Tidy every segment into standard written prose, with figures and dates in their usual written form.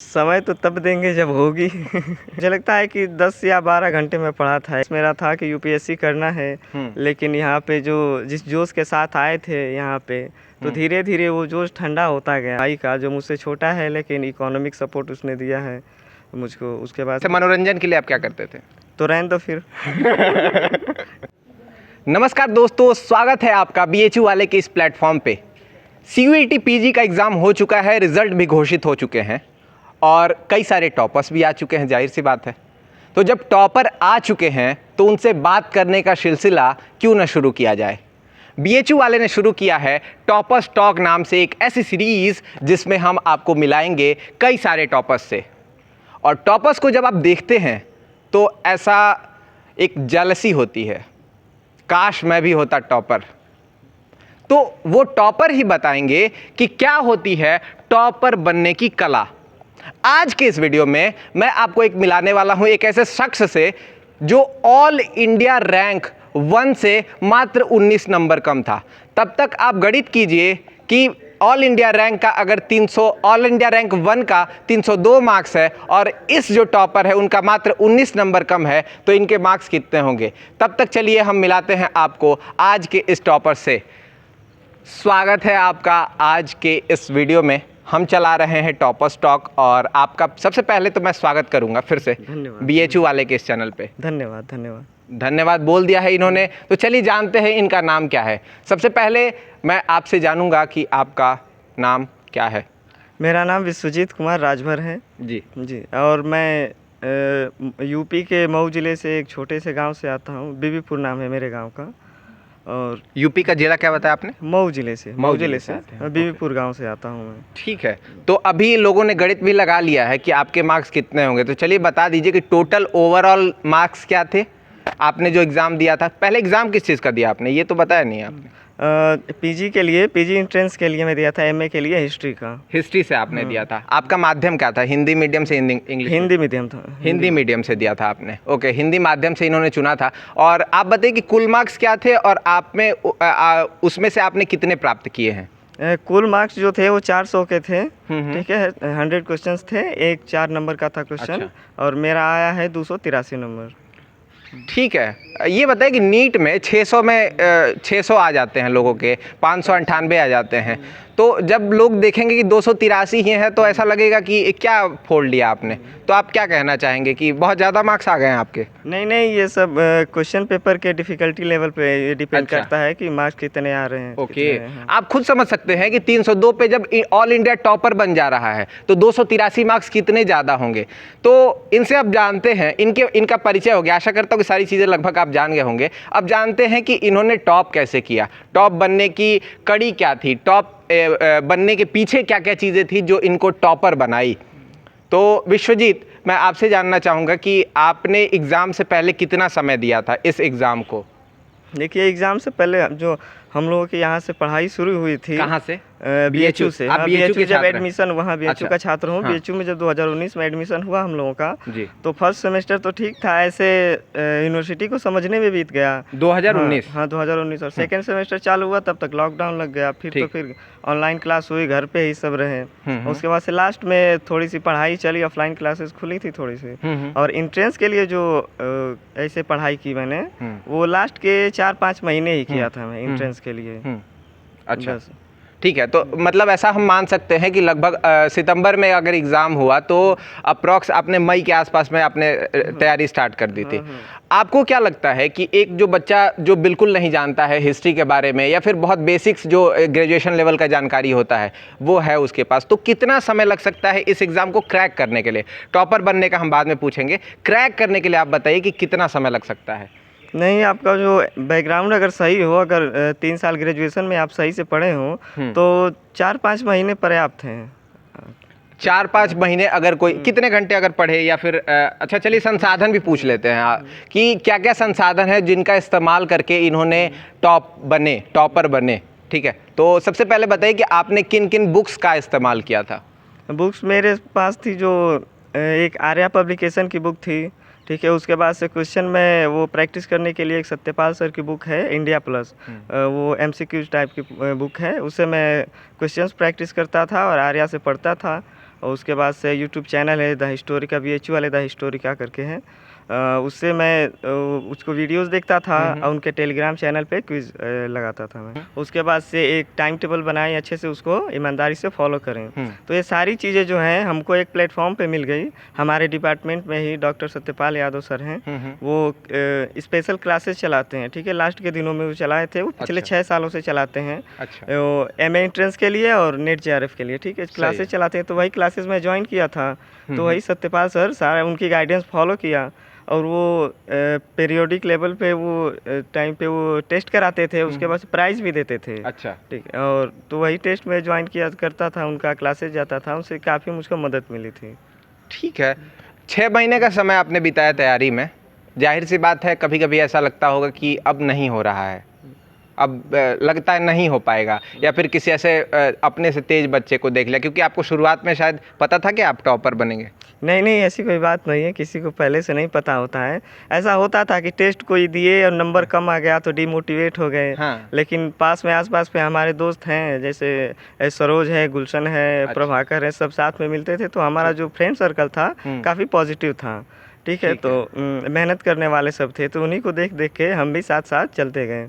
समय तो तब देंगे जब होगी। मुझे लगता है कि 10 या 12 घंटे में पढ़ा था। मेरा था कि यूपीएससी करना है, लेकिन यहाँ पे जो जिस जोश के साथ आए थे यहाँ पे, तो धीरे धीरे वो जोश ठंडा होता गया। भाई का जो मुझसे छोटा है, लेकिन इकोनॉमिक सपोर्ट उसने दिया है मुझको। उसके बाद मनोरंजन के लिए आप क्या करते थे? तो रहने दो फिर। नमस्कार दोस्तों, स्वागत है आपका बीएचयू वाले के इस प्लेटफॉर्म पे। सीयूईटी पीजी का एग्ज़ाम हो चुका है, रिजल्ट भी घोषित हो चुके हैं और कई सारे टॉपर्स भी आ चुके हैं, जाहिर सी बात है। तो जब टॉपर आ चुके हैं तो उनसे बात करने का सिलसिला क्यों ना शुरू किया जाए। बीएचयू वाले ने शुरू किया है टॉपर्स टॉक नाम से एक ऐसी सीरीज़ जिसमें हम आपको मिलाएंगे कई सारे टॉपर्स से। और टॉपर्स को जब आप देखते हैं तो ऐसा एक जेलसी होती है, काश मैं भी होता टॉपर। तो वो टॉपर ही बताएंगे कि क्या होती है टॉपर बनने की कला। आज के इस वीडियो में मैं आपको एक मिलाने वाला हूं एक ऐसे शख्स से जो ऑल इंडिया रैंक 1 से मात्र 19 नंबर कम था। तब तक आप गणित कीजिए कि ऑल इंडिया रैंक का अगर 300 ऑल इंडिया रैंक 1 का 302 मार्क्स है और इस जो टॉपर है उनका मात्र 19 नंबर कम है, तो इनके मार्क्स कितने होंगे। तब तक चलिए हम मिलाते हैं आपको आज के इस टॉपर से। स्वागत है आपका आज के इस वीडियो में। हम चला रहे हैं टॉपर्स टॉक और आपका सबसे पहले तो मैं स्वागत करूंगा फिर से बीएचयू वाले के इस चैनल पे। धन्यवाद धन्यवाद धन्यवाद बोल दिया है इन्होंने। तो चलिए जानते हैं इनका नाम क्या है। सबसे पहले मैं आपसे जानूंगा कि आपका नाम क्या है। मेरा नाम विश्वजीत कुमार राजभर है जी जी। और मैं यूपी के मऊ ज़िले से एक छोटे से गांव से आता हूं। बीबीपुर नाम है मेरे गांव का। और यूपी का जिला क्या बताया आपने? मऊ ज़िले से। मऊ ज़िले से आते हैं। बीबीपुर गांव से आता हूं मैं। ठीक है, तो अभी लोगों ने गणित भी लगा लिया है कि आपके मार्क्स कितने होंगे। तो चलिए बता दीजिए कि टोटल ओवरऑल मार्क्स क्या थे आपने जो एग्ज़ाम दिया था। पहले एग्ज़ाम किस चीज़ का दिया आपने, ये तो बताया नहीं आपने। पीजी के लिए, पीजी एंट्रेंस के लिए मैं दिया था। एमए के लिए हिस्ट्री का। हिस्ट्री से आपने दिया था। आपका माध्यम क्या था, हिंदी मीडियम से इंग्लिश? हिंदी मीडियम था। हिंदी मीडियम से दिया था आपने। ओके, हिंदी माध्यम से इन्होंने चुना था। और आप बताइए कि कुल मार्क्स क्या थे और आप में उसमें से आपने कितने प्राप्त किए हैं? कुल मार्क्स जो थे वो 400 के थे। ठीक है, 100 क्वेश्चंस थे। एक 4 नंबर का था क्वेश्चन। अच्छा। और मेरा आया है 283 नंबर। ठीक है, ये बताइए कि नीट में 600 में 600 आ जाते हैं लोगों के, 598 आ जाते हैं। तो जब लोग देखेंगे कि 283 ही हैं तो ऐसा लगेगा कि क्या फोड़ लिया आपने। तो आप क्या कहना चाहेंगे कि बहुत ज़्यादा मार्क्स आ गए हैं आपके? नहीं नहीं, ये सब क्वेश्चन पेपर के डिफ़िकल्टी लेवल पे ये डिपेंड अच्छा। करता है कि मार्क्स कितने आ रहे हैं। ओके, आप खुद समझ सकते हैं कि 302 पे जब ऑल इंडिया टॉपर बन जा रहा है तो 283 मार्क्स कितने ज़्यादा होंगे। तो इनसे आप जानते हैं, इनका परिचय हो गया। आशा करता हूँ कि सारी चीज़ें लगभग आप जान गए होंगे। अब जानते हैं कि इन्होंने टॉप कैसे किया, टॉप बनने की कड़ी क्या थी, टॉप बनने के पीछे क्या क्या चीज़ें थी जो इनको टॉपर बनाई। तो विश्वजीत, मैं आपसे जानना चाहूँगा कि आपने एग्ज़ाम से पहले कितना समय दिया था इस एग्ज़ाम को? देखिए, एग्ज़ाम से पहले जो हम लोगों के यहाँ से पढ़ाई शुरू हुई थी। कहाँ से? बीएचयू से। आप बीएचयू के जब छात्र हैं? एडमिशन, वहाँ बीएचयू अच्छा। का छात्र हूँ। हाँ। बीएचयू में जब 2019 में एडमिशन हुआ हम लोगों का, जी। तो फर्स्ट सेमेस्टर तो ठीक था, ऐसे यूनिवर्सिटी को समझने में बीत गया 2019। हाँ 2019। और सेकेंड सेमेस्टर चालू हुआ तब तक लॉकडाउन लग गया। फिर ऑनलाइन क्लास हुई, घर पे ही सब रहे। उसके बाद से लास्ट में थोड़ी सी पढ़ाई चली, ऑफलाइन क्लासेस खुली थी थोड़ी सी। और इंट्रेंस के लिए जो ऐसे पढ़ाई की मैंने, वो लास्ट के 4-5 महीने ही किया था मैं इंट्रेंस के लिए। अच्छा, ठीक है। तो मतलब ऐसा हम मान सकते हैं कि लगभग सितंबर में अगर एग्ज़ाम हुआ तो अप्रॉक्स आपने मई के आसपास में आपने तैयारी स्टार्ट कर दी थी। आपको क्या लगता है कि एक जो बच्चा जो बिल्कुल नहीं जानता है हिस्ट्री के बारे में, या फिर बहुत बेसिक्स जो ग्रेजुएशन लेवल का जानकारी होता है वो है उसके पास, तो कितना समय लग सकता है इस एग्ज़ाम को क्रैक करने के लिए? टॉपर बनने का हम बाद में पूछेंगे, क्रैक करने के लिए आप बताइए कि कितना समय लग सकता है? नहीं, आपका जो बैकग्राउंड अगर सही हो, अगर 3 साल ग्रेजुएशन में आप सही से पढ़े हो, तो 4-5 महीने पर्याप्त हैं। 4-5 महीने अगर कोई कितने घंटे अगर पढ़े, या फिर अच्छा चलिए संसाधन भी पूछ लेते हैं कि क्या क्या संसाधन है जिनका इस्तेमाल करके इन्होंने टॉपर बने। ठीक है, तो सबसे पहले बताइए कि आपने किन किन बुक्स का इस्तेमाल किया था? बुक्स मेरे पास थी जो एक आर्या पब्लिकेशन की बुक थी। ठीक है, उसके बाद से क्वेश्चन में वो प्रैक्टिस करने के लिए एक सत्यपाल सर की बुक है, इंडिया प्लस। वो एमसीक्यूज टाइप की बुक है, उससे मैं क्वेश्चंस प्रैक्टिस करता था और आर्या से पढ़ता था। और उसके बाद से यूट्यूब चैनल है द हिस्टोरिका, BHU वाले द हिस्टोरिका करके हैं। उससे मैं उसको वीडियोस देखता था और उनके टेलीग्राम चैनल पे क्विज लगाता था मैं। उसके बाद से एक टाइम टेबल बनाए अच्छे से, उसको ईमानदारी से फॉलो करें। तो ये सारी चीज़ें जो हैं हमको एक प्लेटफॉर्म पे मिल गई। हमारे डिपार्टमेंट में ही डॉक्टर सत्यपाल यादव सर हैं, वो स्पेशल क्लासेस चलाते हैं। ठीक है, लास्ट के दिनों में वो चलाए थे, वो पिछले 6 सालों से चलाते हैं। MA एंट्रेंस के लिए और नेट JRF के लिए। ठीक है, क्लासेस चलाते हैं। तो वही क्लासेस में ज्वाइन किया था। तो वही सत्यपाल सर सारा उनकी गाइडेंस फॉलो किया, और वो पीरियोडिक लेवल पे वो टाइम पे वो टेस्ट कराते थे, उसके बाद प्राइज़ भी देते थे। अच्छा, ठीक है, और तो वही टेस्ट में ज्वाइन किया करता था, उनका क्लासेस जाता था, उनसे काफ़ी मुझको मदद मिली थी। ठीक है, 6 महीने का समय आपने बिताया तैयारी में। जाहिर सी बात है कभी कभी ऐसा लगता होगा कि अब नहीं हो रहा है, अब लगता है नहीं हो पाएगा, या फिर किसी ऐसे अपने से तेज बच्चे को देख लिया, क्योंकि आपको शुरुआत में शायद पता था कि आप टॉपर बनेंगे। नहीं, ऐसी कोई बात नहीं है, किसी को पहले से नहीं पता होता है। ऐसा होता था कि टेस्ट कोई दिए और नंबर कम आ गया तो डिमोटिवेट हो गए। हाँ। लेकिन पास में आसपास पे हमारे दोस्त हैं, जैसे सरोज है, गुलशन है, अच्छा, प्रभाकर है, सब साथ में मिलते थे, तो हमारा जो फ्रेंड सर्कल था काफ़ी पॉजिटिव था। ठीक है, तो मेहनत करने वाले सब थे, तो उन्हीं को देख देख के हम भी साथ साथ चलते गए।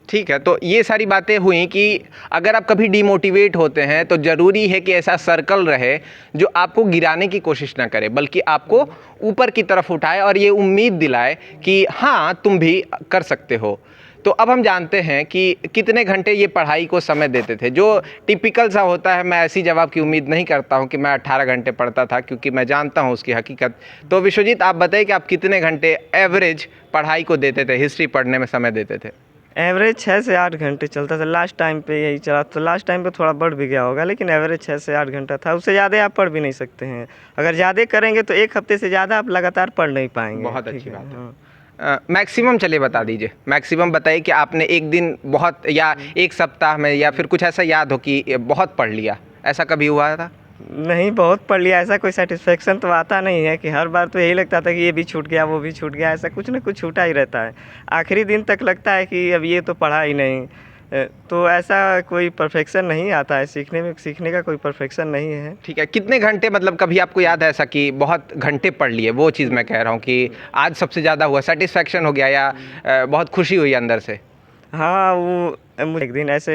ठीक है, तो ये सारी बातें हुई कि अगर आप कभी डिमोटिवेट होते हैं तो ज़रूरी है कि ऐसा सर्कल रहे जो आपको गिराने की कोशिश ना करे, बल्कि आपको ऊपर की तरफ उठाए और ये उम्मीद दिलाए कि हाँ तुम भी कर सकते हो। तो अब हम जानते हैं कि कितने घंटे ये पढ़ाई को समय देते थे। जो टिपिकल सा होता है, मैं ऐसी जवाब की उम्मीद नहीं करता हूँ कि मैं 18 घंटे पढ़ता था, क्योंकि मैं जानता हूँ उसकी हकीकत। तो विश्वजीत, आप बताइए कि आप कितने घंटे एवरेज पढ़ाई को देते थे, हिस्ट्री पढ़ने में समय देते थे? एवरेज 6 से 8 घंटे चलता था। लास्ट टाइम पे यही चला, तो लास्ट टाइम पे थोड़ा बढ़ भी गया होगा, लेकिन एवरेज 6 से 8 घंटा था। उससे ज़्यादा आप पढ़ भी नहीं सकते हैं। अगर ज़्यादा करेंगे तो एक हफ्ते से ज़्यादा आप लगातार पढ़ नहीं पाएंगे। बहुत अच्छी बात है। मैक्सिमम चलिए बता दीजिए, मैक्सिमम बताइए कि आपने एक दिन बहुत, या एक सप्ताह में, या फिर कुछ ऐसा याद हो कि बहुत पढ़ लिया, ऐसा कभी हुआ था? नहीं, बहुत पढ़ लिया, ऐसा कोई सेटिस्फेक्शन तो आता नहीं है कि हर बार तो यही लगता था कि ये भी छूट गया, वो भी छूट गया, ऐसा कुछ ना कुछ छूटा ही रहता है। आखिरी दिन तक लगता है कि अब ये तो पढ़ा ही नहीं। तो ऐसा कोई परफेक्शन नहीं आता है सीखने में, सीखने का कोई परफेक्शन नहीं है। ठीक है, कितने घंटे, मतलब कभी आपको याद है ऐसा कि बहुत घंटे पढ़ लिए? वो चीज़ मैं कह रहा हूँ कि आज सबसे ज़्यादा हुआ, सेटिस्फेक्शन हो गया, या बहुत खुशी हुई अंदर से? हाँ, वो मुझे एक दिन ऐसे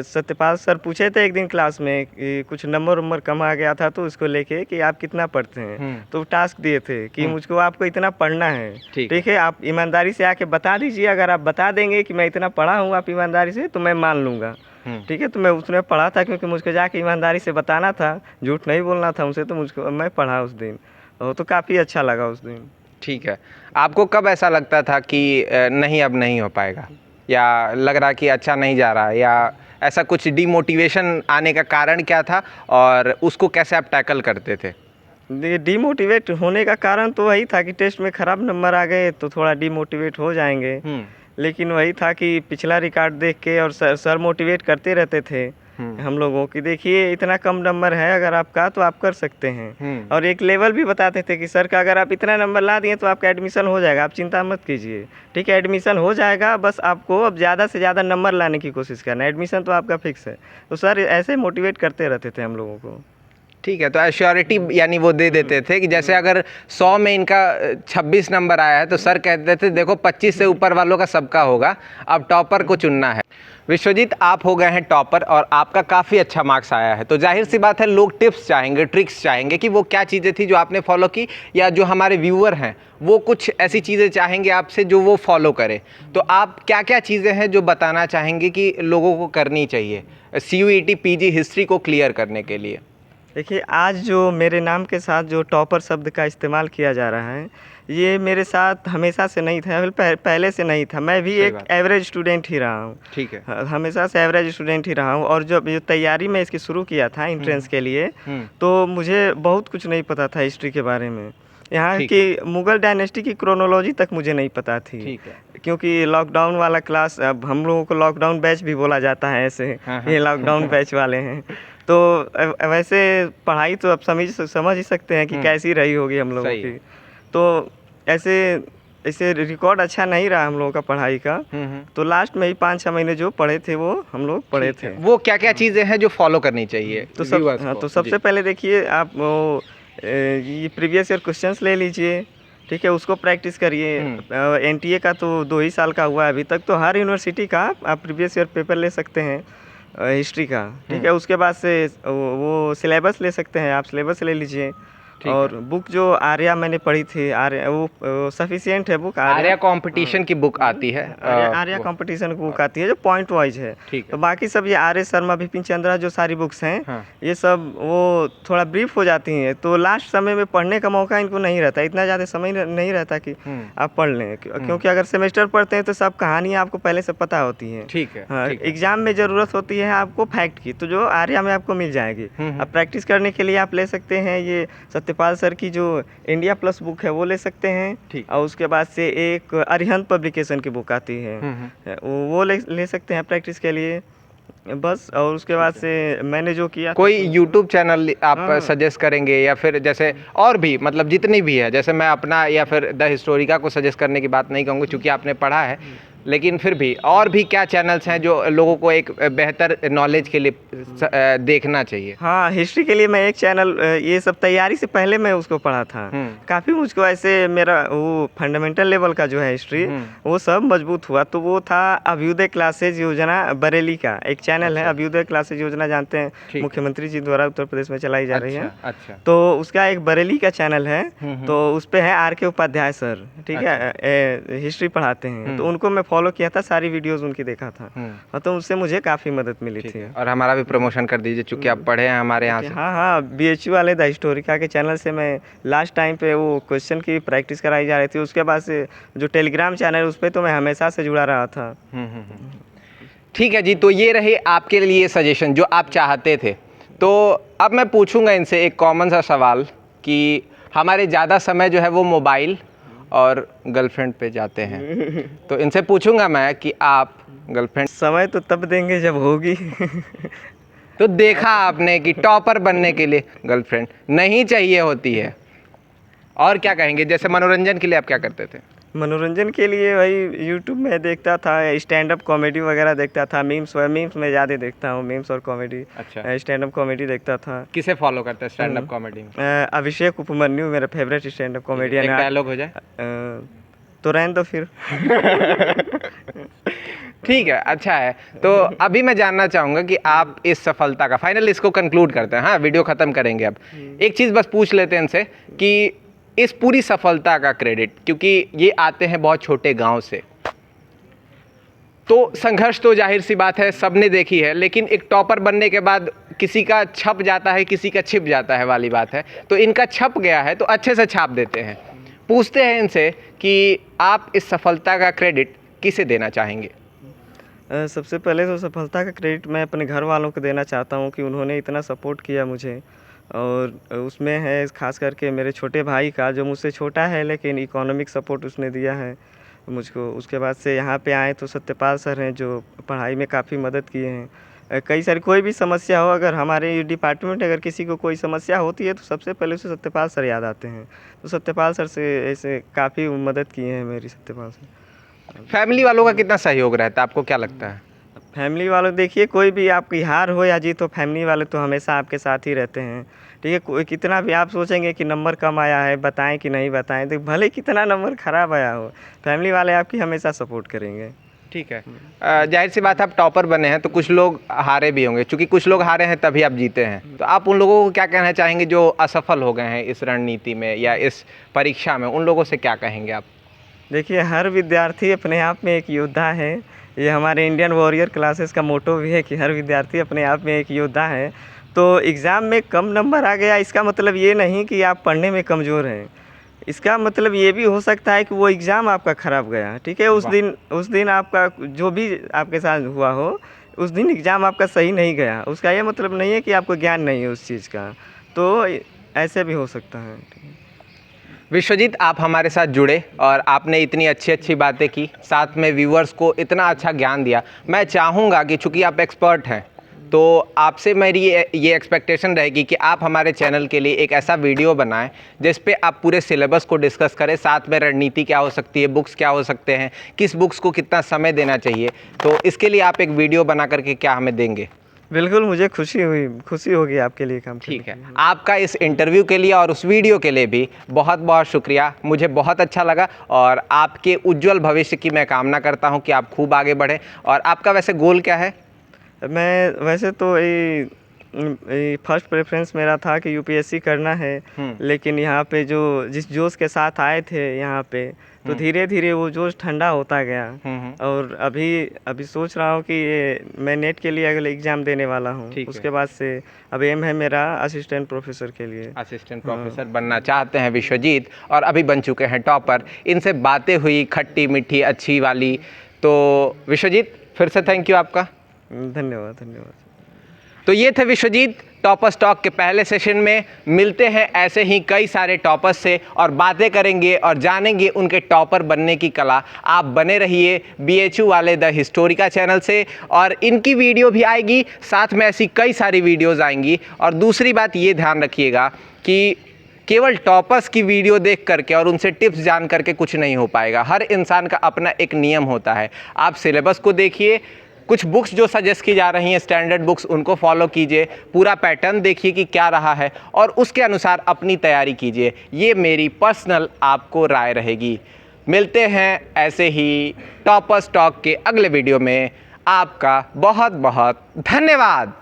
सत्यपाल सर पूछे थे एक दिन क्लास में कि कुछ नंबर कम आ गया था, तो उसको लेके कि आप कितना पढ़ते हैं, तो टास्क दिए थे कि मुझको आपको इतना पढ़ना है। ठीक है, आप ईमानदारी से आके बता दीजिए। अगर आप बता देंगे कि मैं इतना पढ़ा हूँ आप ईमानदारी से, तो मैं मान लूँगा। ठीक है, तो मैं उसमें पढ़ा था, क्योंकि मुझको जाके ईमानदारी से बताना था, झूठ नहीं बोलना था उनसे, तो मुझको मैं पढ़ा उस दिन, तो काफ़ी अच्छा लगा उस दिन। ठीक है, आपको कब ऐसा लगता था कि नहीं अब नहीं हो पाएगा, या लग रहा कि अच्छा नहीं जा रहा, या ऐसा कुछ डिमोटिवेशन आने का कारण क्या था, और उसको कैसे आप टैकल करते थे? डिमोटिवेट होने का कारण तो वही था कि टेस्ट में ख़राब नंबर आ गए तो थोड़ा डिमोटिवेट हो जाएंगे। लेकिन वही था कि पिछला रिकॉर्ड देख के, और सर मोटिवेट करते रहते थे हम लोगों की, देखिए इतना कम नंबर है अगर आपका तो आप कर सकते हैं। और एक लेवल भी बताते थे कि सर का अगर आप इतना नंबर ला दिए तो आपका एडमिशन हो जाएगा, आप चिंता मत कीजिए। ठीक है, एडमिशन हो जाएगा, बस आपको अब ज़्यादा से ज़्यादा नंबर लाने की कोशिश करना, एडमिशन तो आपका फिक्स है। तो सर ऐसे मोटिवेट करते रहते थे हम लोगों को। ठीक है, तो एश्योरिटी यानी वो दे देते थे कि जैसे अगर 100 में इनका 26 नंबर आया है तो सर कहते थे देखो 25 से ऊपर वालों का सबका होगा, अब टॉपर को चुनना है। विश्वजीत, आप हो गए हैं टॉपर और आपका काफ़ी अच्छा मार्क्स आया है, तो जाहिर सी बात है लोग टिप्स चाहेंगे, ट्रिक्स चाहेंगे कि वो क्या चीज़ें थी जो आपने फॉलो की, या जो हमारे व्यूअर हैं वो कुछ ऐसी चीज़ें चाहेंगे आपसे जो वो फॉलो करें। तो आप क्या क्या चीज़ें हैं जो बताना चाहेंगे कि लोगों को करनी चाहिए CUET PG हिस्ट्री को क्लियर करने के लिए? देखिए, आज जो मेरे नाम के साथ जो टॉपर शब्द का इस्तेमाल किया जा रहा है, ये मेरे साथ हमेशा से नहीं था, पहले से नहीं था। मैं भी एक एवरेज स्टूडेंट ही रहा हूँ। ठीक है, हमेशा से एवरेज स्टूडेंट ही रहा हूँ। और जो तैयारी मैं इसकी शुरू किया था एंट्रेंस के लिए, तो मुझे बहुत कुछ नहीं पता था हिस्ट्री के बारे में। यहाँ की मुगल डायनेस्टी की क्रोनोलॉजी तक मुझे नहीं पता थी। ठीक है, क्योंकि लॉकडाउन वाला क्लास, अब हम लोगों को लॉकडाउन बैच भी बोला जाता है ऐसे, ये लॉकडाउन बैच वाले हैं। तो वैसे पढ़ाई तो अब समझ ही सकते हैं कि कैसी रही होगी हम लोगों की। तो ऐसे ऐसे रिकॉर्ड अच्छा नहीं रहा हम लोगों का पढ़ाई का, तो लास्ट में ही 5-6 महीने जो पढ़े थे वो हम लोग पढ़े थे। वो क्या क्या चीज़ें हैं जो फॉलो करनी चाहिए तो viewers हाँ, को? तो सबसे पहले देखिए आप वो ये प्रीवियस ईयर क्वेश्चंस ले लीजिए, ठीक है, उसको प्रैक्टिस करिए। एनटीए का तो 2 ही साल का हुआ है अभी तक, तो हर यूनिवर्सिटी का आप प्रीवियस ईयर पेपर ले सकते हैं हिस्ट्री का, ठीक है। उसके बाद से वो सिलेबस ले सकते हैं, आप सिलेबस ले लीजिए। और बुक जो आर्या मैंने पढ़ी थी, आर्या वो सफिशिएंट है बुक। आर्या कंपटीशन की बुक आती है, आर्या कंपटीशन की बुक आती है जो पॉइंट वाइज है। तो बाकी सब ये आर्य शर्मा, बिपिन चंद्रा जो सारी बुक्स हैं, ये सब वो थोड़ा ब्रीफ हो जाती हैं, तो लास्ट समय में पढ़ने का मौका इनको नहीं रहता, इतना ज़्यादा समय नहीं रहता कि आप पढ़ लें, क्योंकि अगर सेमेस्टर पढ़ते हैं तो सब कहानियाँ आपको पहले से पता होती हैं। ठीक है। हाँ, एग्जाम में ज़रूरत होती है आपको फैक्ट की, तो जो आर्या में आपको मिल जाएगी। अब प्रैक्टिस करने के लिए आप ले सकते हैं ये सत्यपाल सर की जो इंडिया प्लस बुक है वो ले सकते हैं, और उसके बाद से एक अरिहंत पब्लिकेशन की बुक आती है, वो ले सकते हैं प्रैक्टिस के लिए बस। और उसके बाद से मैंने जो किया, कोई यूट्यूब चैनल आप सजेस्ट करेंगे या फिर जैसे और भी मतलब जितनी भी है, जैसे मैं अपना या फिर द हिस्टोरिका को सजेस्ट करने की बात नहीं कहूँगा क्योंकि आपने पढ़ा है, लेकिन फिर भी और भी क्या चैनल्स हैं जो लोगों को एक बेहतर नॉलेज के लिए देखना चाहिए? हाँ, हिस्ट्री के लिए मैं एक चैनल, ये सब तैयारी से पहले मैं उसको पढ़ा था, काफ़ी मुझको ऐसे मेरा वो फंडामेंटल लेवल का जो है हिस्ट्री वो सब मजबूत हुआ। तो वो था अभ्युदय क्लासेज योजना बरेली का एक चैनल है। अभ्युदय क्लासेज योजना जानते हैं, मुख्यमंत्री जी द्वारा उत्तर प्रदेश में चलाई जा रही है। तो उसका एक बरेली का चैनल है, तो उस पर है RK उपाध्याय सर, ठीक है, हिस्ट्री पढ़ाते हैं, तो उनको मैं फॉलो किया था, सारी वीडियोस उनकी देखा था, तो उससे मुझे काफ़ी मदद मिली थी। और हमारा भी प्रमोशन कर दीजिए चूँकि आप पढ़े हैं हमारे यहाँ से। हाँ, BHU वाले द हिस्टोरिका के चैनल से मैं लास्ट टाइम पे वो क्वेश्चन की प्रैक्टिस कराई जा रही थी। उसके बाद से जो टेलीग्राम चैनल उस पर तो मैं हमेशा से जुड़ा रहा था। ठीक है जी, तो ये रहे आपके लिए सजेशन जो आप चाहते थे। तो अब मैं पूछूंगा इनसे एक कॉमन सा सवाल कि हमारे ज़्यादा समय जो है वो मोबाइल और गर्लफ्रेंड पे जाते हैं, तो इनसे पूछूंगा मैं कि आप गर्लफ्रेंड समय तो तब देंगे जब होगी। तो देखा आपने कि टॉपर बनने के लिए गर्लफ्रेंड नहीं चाहिए होती है। और क्या कहेंगे, जैसे मनोरंजन के लिए आप क्या करते थे? मनोरंजन के लिए वही यूट्यूब में देखता था, स्टैंड अप कॉमेडी वगैरह देखता था, मीम्स में ज़्यादा देखता हूँ, मीम्स और कॉमेडी। अच्छा, स्टैंड अप कॉमेडी देखता था। किसे फॉलो करते हैं स्टैंड अप कॉमेडी में? अभिषेक उपमन्यु मेरा फेवरेट स्टैंड अप कॉमेडियन है। डायलॉग हो जाए तो रहने दो फिर। ठीक है, अच्छा है। तो अभी मैं जानना चाहूँगा कि आप इस सफलता का फाइनल इसको कंक्लूड करते हैं, हाँ वीडियो ख़त्म करेंगे। अब एक चीज़ बस पूछ लेते हैं इनसे कि इस पूरी सफलता का क्रेडिट, क्योंकि ये आते हैं बहुत छोटे गांव से, तो संघर्ष तो जाहिर सी बात है सबने देखी है, लेकिन एक टॉपर बनने के बाद किसी का छप जाता है, किसी का छिप जाता है वाली बात है। तो इनका छप गया है तो अच्छे से छाप देते हैं। पूछते हैं इनसे कि आप इस सफलता का क्रेडिट किसे देना चाहेंगे? सबसे पहले तो सफलता का क्रेडिट मैं अपने घर वालों को देना चाहता हूँ कि उन्होंने इतना सपोर्ट किया मुझे, और उसमें है खास करके मेरे छोटे भाई का जो मुझसे छोटा है, लेकिन इकोनॉमिक सपोर्ट उसने दिया है मुझको। उसके बाद से यहाँ पे आए तो सत्यपाल सर हैं जो पढ़ाई में काफ़ी मदद किए हैं। कई सारी कोई भी समस्या हो, अगर हमारे डिपार्टमेंट अगर किसी को कोई समस्या होती है तो सबसे पहले उसे सत्यपाल सर याद आते हैं। तो सत्यपाल सर से ऐसे काफ़ी मदद किए हैं मेरी सत्यपाल सर। फैमिली वालों का कितना सहयोग रहता है, आपको क्या लगता है? फैमिली वालों, देखिए कोई भी आपकी हार हो या जीत हो, फैमिली वाले तो हमेशा आपके साथ ही रहते हैं, ठीक है। कोई कितना भी आप सोचेंगे कि नंबर कम आया है, बताएं कि नहीं बताएं, तो भले कितना नंबर ख़राब आया हो, फैमिली वाले आपकी हमेशा सपोर्ट करेंगे। ठीक है, जाहिर सी बात है आप टॉपर बने हैं तो कुछ लोग हारे भी होंगे, क्योंकि कुछ लोग हारे हैं तभी आप जीते हैं। तो आप उन लोगों को क्या कहना चाहेंगे जो असफल हो गए हैं इस रणनीति में या इस परीक्षा में, उन लोगों से क्या कहेंगे आप? देखिए, हर विद्यार्थी अपने आप में एक योद्धा है। ये हमारे इंडियन वॉरियर क्लासेस का मोटो भी है कि हर विद्यार्थी अपने आप में एक योद्धा है। तो एग्ज़ाम में कम नंबर आ गया, इसका मतलब ये नहीं कि आप पढ़ने में कमज़ोर हैं। इसका मतलब ये भी हो सकता है कि वो एग्ज़ाम आपका ख़राब गया, ठीक है। उस दिन आपका जो भी आपके साथ हुआ हो, उस दिन एग्ज़ाम आपका सही नहीं गया, उसका ये मतलब नहीं है कि आपको ज्ञान नहीं है उस चीज़ का। तो ऐसे भी हो सकता है। विश्वजीत, आप हमारे साथ जुड़े और आपने इतनी अच्छी अच्छी बातें की, साथ में व्यूअर्स को इतना अच्छा ज्ञान दिया। मैं चाहूँगा कि चूँकि आप एक्सपर्ट हैं तो आपसे मेरी ये एक्सपेक्टेशन रहेगी कि आप हमारे चैनल के लिए एक ऐसा वीडियो बनाएं जिस पे आप पूरे सिलेबस को डिस्कस करें, साथ में रणनीति क्या हो सकती है, बुक्स क्या हो सकते हैं, किस बुक्स को कितना समय देना चाहिए। तो इसके लिए आप एक वीडियो बना करके क्या हमें देंगे? बिल्कुल, मुझे खुशी होगी आपके लिए काम ठीक है, आपका इस इंटरव्यू के लिए और उस वीडियो के लिए भी बहुत बहुत शुक्रिया। मुझे बहुत अच्छा लगा और आपके उज्जवल भविष्य की मैं कामना करता हूं कि आप खूब आगे बढ़ें। और आपका वैसे गोल क्या है? मैं वैसे तो फर्स्ट प्रेफरेंस मेरा था कि यूपीएससी करना है, लेकिन यहाँ पे जिस जोश के साथ आए थे यहाँ पे, तो धीरे धीरे वो जोश ठंडा होता गया। और अभी सोच रहा हूँ कि मैं नेट के लिए अगले एग्ज़ाम देने वाला हूँ। उसके बाद से अब एम है मेरा असिस्टेंट प्रोफेसर के लिए। असिस्टेंट प्रोफेसर बनना चाहते हैं विश्वजीत और अभी बन चुके हैं टॉपर। इनसे बातें हुई खट्टी मीठी अच्छी वाली। तो विश्वजीत, फिर से थैंक यू आपका। धन्यवाद। तो ये थे विश्वजीत टॉपर्स टॉक के पहले सेशन में। मिलते हैं ऐसे ही कई सारे टॉपर्स से और बातें करेंगे और जानेंगे उनके टॉपर बनने की कला। आप बने रहिए BHU वाले द हिस्टोरिका चैनल से, और इनकी वीडियो भी आएगी, साथ में ऐसी कई सारी वीडियोज़ आएंगी। और दूसरी बात ये ध्यान रखिएगा कि केवल टॉपर्स की वीडियो देख करके और उनसे टिप्स जान करके कुछ नहीं हो पाएगा। हर इंसान का अपना एक नियम होता है। आप सिलेबस को देखिए, कुछ बुक्स जो सजेस्ट की जा रही हैं स्टैंडर्ड बुक्स, उनको फॉलो कीजिए, पूरा पैटर्न देखिए कि क्या रहा है और उसके अनुसार अपनी तैयारी कीजिए। ये मेरी पर्सनल आपको राय रहेगी। मिलते हैं ऐसे ही टॉपर्स टॉक के अगले वीडियो में। आपका बहुत बहुत धन्यवाद।